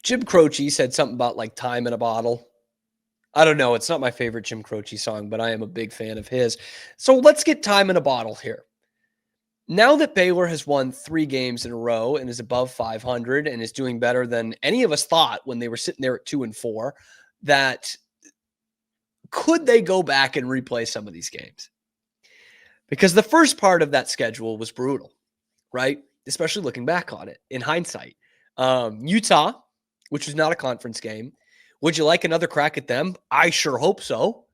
Jim Croce said something about like time in a bottle. I don't know. It's not my favorite Jim Croce song, but I am a big fan of his. So let's get time in a bottle here. Now that Baylor has won 3 games in a row and is above 500 and is doing better than any of us thought when they were sitting there at 2-4, that could they go back and replay some of these games? Because the first part of that schedule was brutal, right? Especially looking back on it in hindsight. Utah, which was not a conference game. Would you like another crack at them? I sure hope so.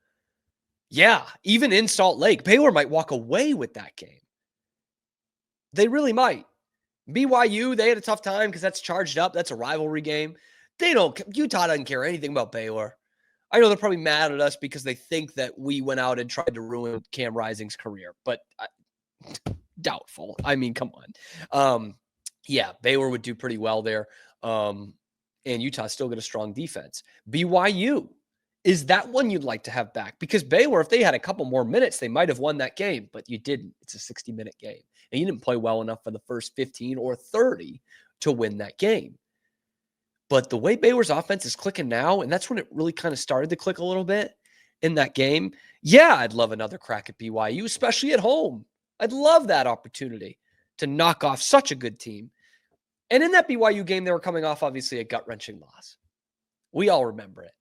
Yeah, even in Salt Lake, Baylor might walk away with that game. They really might. BYU, they had a tough time because that's charged up. That's a rivalry game. Utah doesn't care anything about Baylor. I know they're probably mad at us because they think that we went out and tried to ruin Cam Rising's career, but doubtful. I mean, come on. Yeah, Baylor would do pretty well there. And Utah's still got a strong defense. BYU, is that one you'd like to have back? Because Baylor, if they had a couple more minutes, they might have won that game, but you didn't. It's a 60-minute game. And you didn't play well enough for the first 15 or 30 to win that game. But the way Baylor's offense is clicking now, and that's when it really kind of started to click a little bit in that game. Yeah, I'd love another crack at BYU, especially at home. I'd love that opportunity to knock off such a good team. And in that BYU game, they were coming off, obviously, a gut-wrenching loss. We all remember it.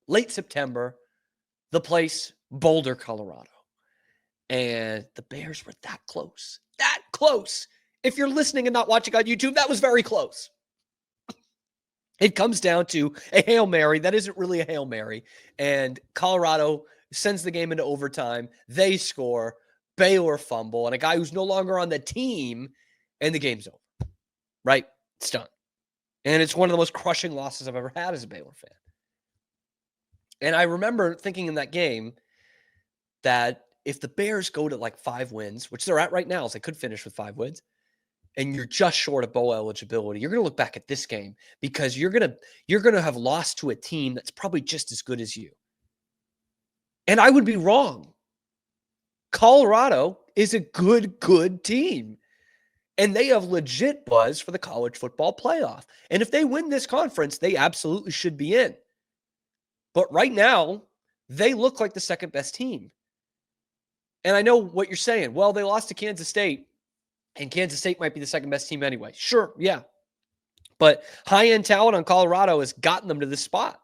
Late September, the place, Boulder, Colorado. And the Bears were that close. That close. If you're listening and not watching on YouTube, that was very close. It comes down to a Hail Mary. That isn't really a Hail Mary. And Colorado sends the game into overtime. They score. Baylor fumble. And a guy who's no longer on the team. And the game's over. Right? It's done. And it's one of the most crushing losses I've ever had as a Baylor fan. And I remember thinking in that game that if the Bears go to like 5 wins, which they're at right now, so they could finish with 5 wins, and you're just short of bowl eligibility, you're going to look back at this game because you're going to have lost to a team that's probably just as good as you. And I would be wrong. Colorado is a good team. And they have legit buzz for the college football playoff. And if they win this conference, they absolutely should be in. But right now, they look like the second best team. And I know what you're saying. Well, they lost to Kansas State, and Kansas State might be the second best team anyway. Sure, yeah. But high-end talent on Colorado has gotten them to this spot.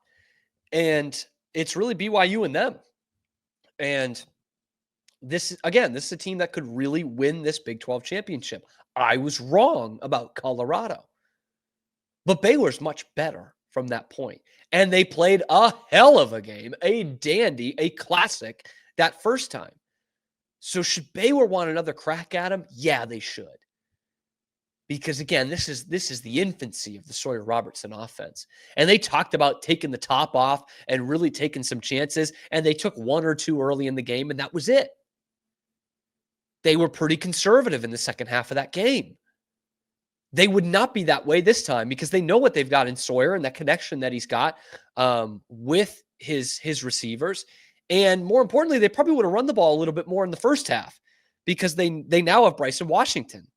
And it's really BYU and them. And this is a team that could really win this Big 12 championship. I was wrong about Colorado. But Baylor's much better from that point. And they played a hell of a game, a dandy, a classic that first time. So should Baylor want another crack at him? Yeah, they should. Because again, this is the infancy of the Sawyer Robertson offense. And they talked about taking the top off and really taking some chances. And they took 1 or 2 early in the game, and that was it. They were pretty conservative in the second half of that game. They would not be that way this time because they know what they've got in Sawyer and that connection that he's got with his receivers. And more importantly, they probably would have run the ball a little bit more in the first half because they now have Bryson Washington,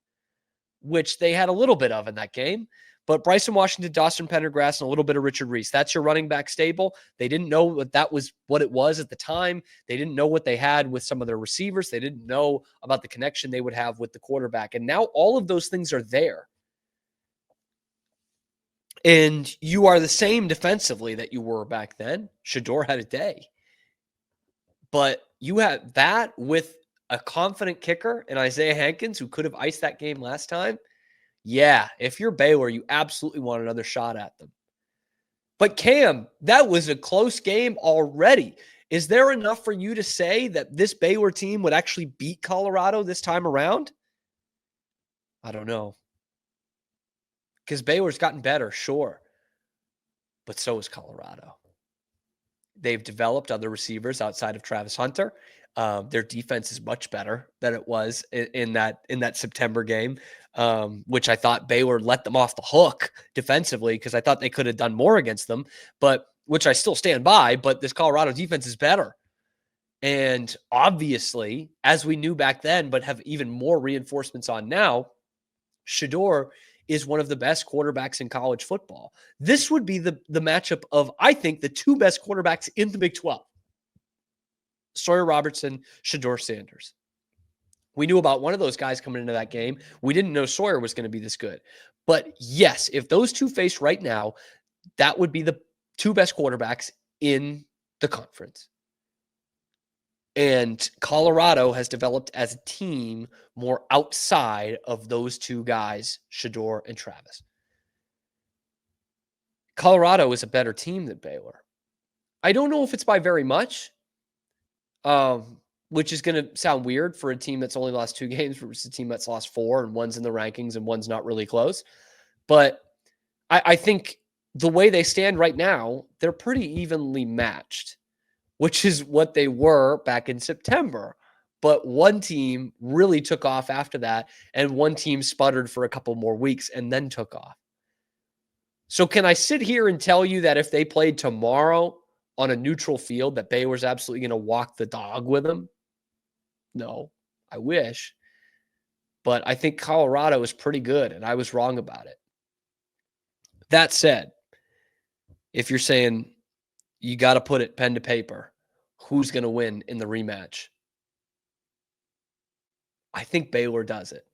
which they had a little bit of in that game. But Bryson Washington, Dawson Pendergrass, and a little bit of Richard Reese. That's your running back stable. They didn't know that was what it was at the time. They didn't know what they had with some of their receivers. They didn't know about the connection they would have with the quarterback. And now all of those things are there. And you are the same defensively that you were back then. Shedeur had a day. But you had that with a confident kicker in Isaiah Hankins, who could have iced that game last time. Yeah, if you're Baylor, you absolutely want another shot at them. But Cam, that was a close game already. Is there enough for you to say that this Baylor team would actually beat Colorado this time around? I don't know. Because Baylor's gotten better, sure. But so is Colorado. They've developed other receivers outside of Travis Hunter. Their defense is much better than it was in that September game, which I thought Baylor let them off the hook defensively because I thought they could have done more against them, but which I still stand by. But this Colorado defense is better. And obviously, as we knew back then, but have even more reinforcements on now, Shedeur is one of the best quarterbacks in college football. This would be the matchup of, I think, the two best quarterbacks in the Big 12. Sawyer Robertson, Shedeur Sanders. We knew about one of those guys coming into that game. We didn't know Sawyer was going to be this good. But yes, if those two face right now, that would be the two best quarterbacks in the conference. And Colorado has developed as a team more outside of those two guys, Shedeur and Travis. Colorado is a better team than Baylor. I don't know if it's by very much, which is going to sound weird for a team that's only lost 2 games versus a team that's lost 4, and one's in the rankings and one's not really close. But I think the way they stand right now, they're pretty evenly matched, which is what they were back in September. But one team really took off after that, and one team sputtered for a couple more weeks and then took off. So can I sit here and tell you that if they played tomorrow on a neutral field, that Baylor's absolutely going to walk the dog with them? No, I wish. But I think Colorado is pretty good, and I was wrong about it. That said, if you're saying you got to put it pen to paper, who's going to win in the rematch? I think Baylor does it.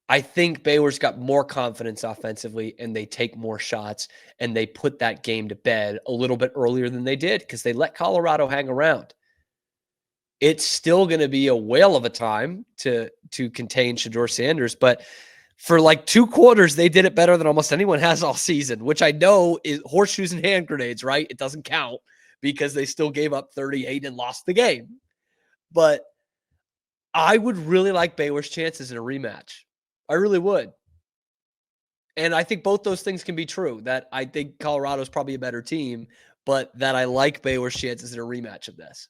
I think Baylor's got more confidence offensively, and they take more shots, and they put that game to bed a little bit earlier than they did because they let Colorado hang around. It's still going to be a whale of a time to contain Shedeur Sanders, but for like 2 quarters, they did it better than almost anyone has all season, which I know is horseshoes and hand grenades, right? It doesn't count because they still gave up 38 and lost the game. But I would really like Baylor's chances in a rematch. I really would. And I think both those things can be true, that I think Colorado's probably a better team, but that I like Baylor's chances in a rematch of this.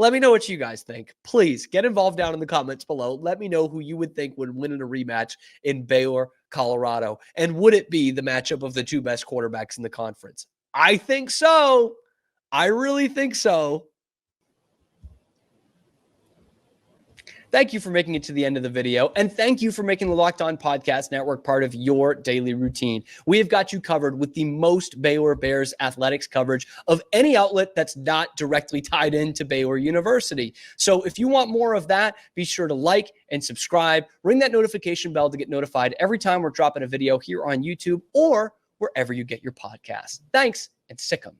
Let me know what you guys think. Please get involved down in the comments below. Let me know who you would think would win in a rematch in Baylor, Colorado. And would it be the matchup of the two best quarterbacks in the conference? I think so. I really think so. Thank you for making it to the end of the video, and thank you for making the Locked On Podcast Network part of your daily routine. We have got you covered with the most Baylor Bears athletics coverage of any outlet that's not directly tied into Baylor University. So if you want more of that, be sure to like and subscribe. Ring that notification bell to get notified every time we're dropping a video here on YouTube or wherever you get your podcasts. Thanks, and sick 'em.